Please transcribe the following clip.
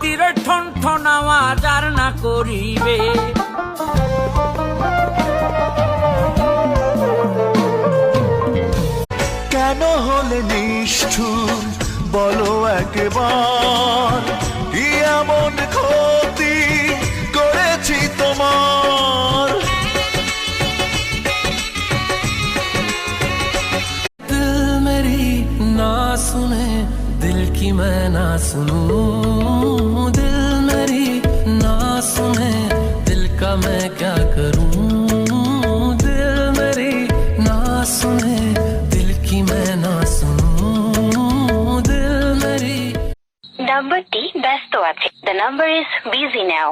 মাটির ঠন ঠন আওয়াজ আর না করিবে। কেন হলে নিষ্ঠুর বলো একবার, কি এমন ক্ষতি করেছি তোমার? दिल मेरी ना सुने, दिल की मैं ना सुनूं। दिल मेरी ना सुने, दिल का मैं क्या करूं। दिल मेरी ना सुने, दिल की मैं ना सुनूं। दिल मेरी নাম্বারটি ব্যস্ত আছে। The number is busy now.